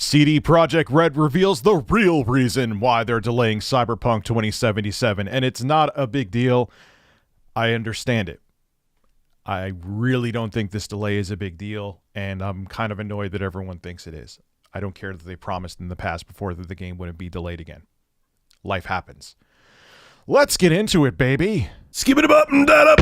CD Projekt Red reveals the real reason why they're delaying Cyberpunk 2077, and it's not a big deal. I understand it. I really don't think this delay is a big deal, and I'm kind of annoyed that everyone thinks it is. I don't care that they promised in the past before that the game wouldn't be delayed again. Life happens. Let's get into it, baby. Skip it up and that up.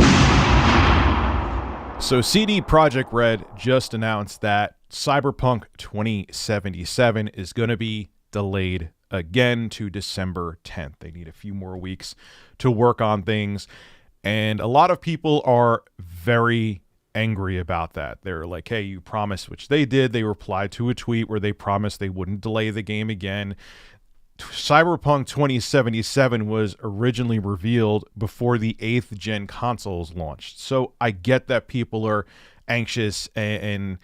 So CD Projekt Red just announced that Cyberpunk 2077 is going to be delayed again to December 10th. They need a few more weeks to work on things. And a lot of people are very angry about that. They're like, hey, you promised, which they did. They replied to a tweet where they promised they wouldn't delay the game again. Cyberpunk 2077 was originally revealed before the 8th gen consoles launched. So I get that people are anxious and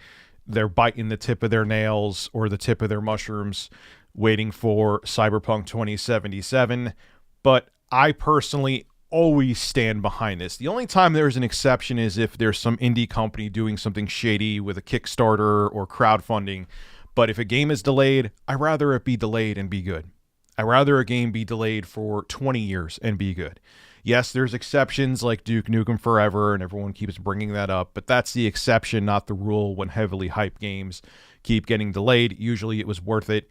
they're biting the tip of their nails or the tip of their mushrooms waiting for Cyberpunk 2077. But I personally always stand behind this. The only time there's an exception is if there's some indie company doing something shady with a Kickstarter or crowdfunding. But if a game is delayed, I'd rather it be delayed and be good. I'd rather a game be delayed for 20 years and be good. Yes, there's exceptions like Duke Nukem Forever, and everyone keeps bringing that up, but that's the exception, not the rule when heavily hyped games keep getting delayed. Usually it was worth it,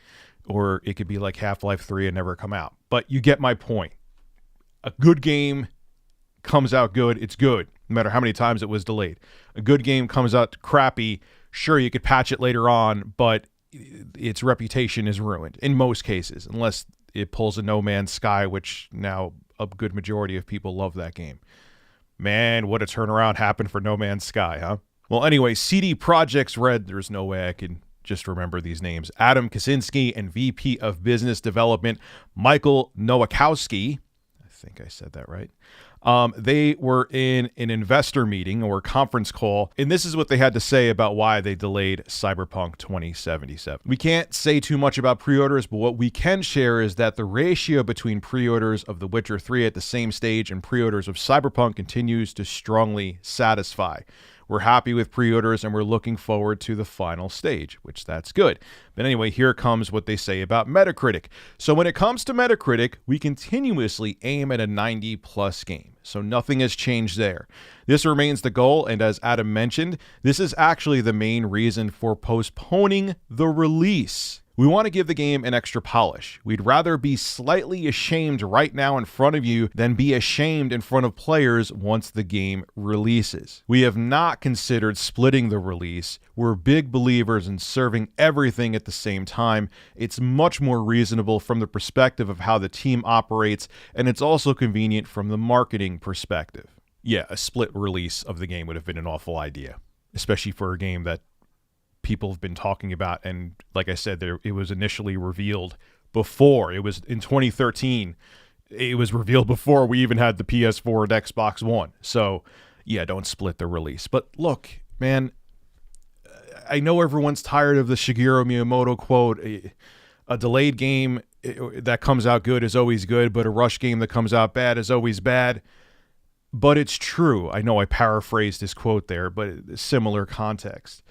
or it could be like Half-Life 3 and never come out. But you get my point. A good game comes out good, it's good, no matter how many times it was delayed. A good game comes out crappy, sure, you could patch it later on, but its reputation is ruined in most cases, unless it pulls a No Man's Sky, which now a good majority of people love that game. Man, what a turnaround happened for No Man's Sky, huh? Well, anyway, CD Projekt's Red, there's no way I can just remember these names. Adam Kaczynski and VP of Business Development, Michael Nowakowski. I think I said that right. They were in an investor meeting or conference call, and this is what they had to say about why they delayed Cyberpunk 2077. We can't say too much about pre-orders, but what we can share is that the ratio between pre-orders of The Witcher 3 at the same stage and pre-orders of Cyberpunk continues to strongly satisfy. We're happy with pre-orders and we're looking forward to the final stage, which that's good. But anyway, here comes what they say about Metacritic. So when it comes to Metacritic, we continuously aim at a 90 plus game. So nothing has changed there. This remains the goal, and as Adam mentioned, this is actually the main reason for postponing the release. We want to give the game an extra polish. We'd rather be slightly ashamed right now in front of you than be ashamed in front of players once the game releases. We have not considered splitting the release. We're big believers in serving everything at the same time. It's much more reasonable from the perspective of how the team operates, and it's also convenient from the marketing perspective. Yeah, a split release of the game would have been an awful idea, especially for a game that people have been talking about, and like I said, it was initially revealed before. It was in 2013. It was revealed before we even had the PS4 and Xbox One. So yeah, don't split the release. But look, man, I know everyone's tired of the Shigeru Miyamoto quote, a delayed game that comes out good is always good, but a rush game that comes out bad is always bad. But it's true. I know I paraphrased his quote there, but similar context.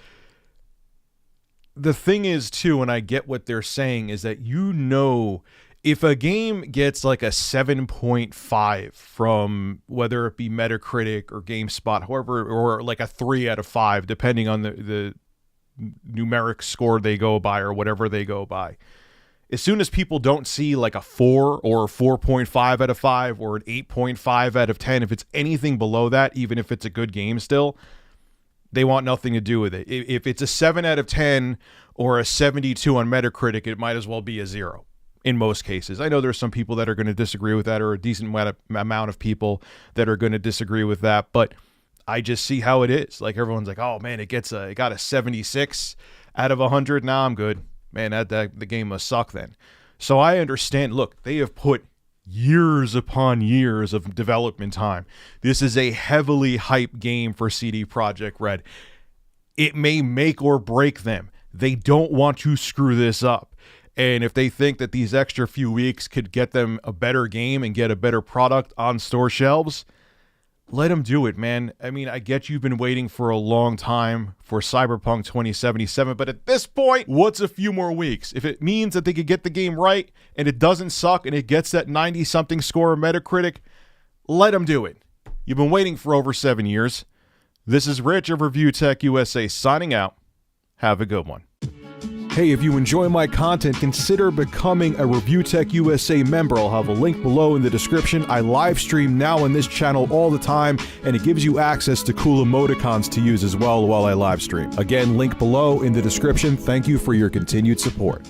The thing is, too, and I get what they're saying, is that, you know, if a game gets like a 7.5 from whether it be Metacritic or GameSpot, however, or like a 3 out of 5, depending on the numeric score they go by or whatever they go by. As soon as people don't see like a 4 or a 4.5 out of 5 or an 8.5 out of 10, if it's anything below that, even if it's a good game still, they want nothing to do with it. If it's a 7 out of 10 or a 72 on Metacritic, it might as well be a 0 in most cases. I know there's some people that are going to disagree with that, or a decent amount of people that are going to disagree with that, but I just see how it is. Like, everyone's like, oh man, it got a 76 out of 100. Nah, I'm good. Man, the game must suck then. So I understand. Look, they have put years upon years of development time. This is a heavily hyped game for CD Projekt Red. It may make or break them. They don't want to screw this up. And if they think that these extra few weeks could get them a better game and get a better product on store shelves, let them do it, man. I mean, I get you've been waiting for a long time for Cyberpunk 2077, but at this point, what's a few more weeks? If it means that they could get the game right and it doesn't suck and it gets that 90-something score on Metacritic, let them do it. You've been waiting for over 7 years. This is Rich of Review Tech USA signing out. Have a good one. Hey, if you enjoy my content, consider becoming a Review Tech USA member. I'll have a link below in the description. I live stream now on this channel all the time, and it gives you access to cool emoticons to use as well while I live stream. Again, link below in the description. Thank you for your continued support.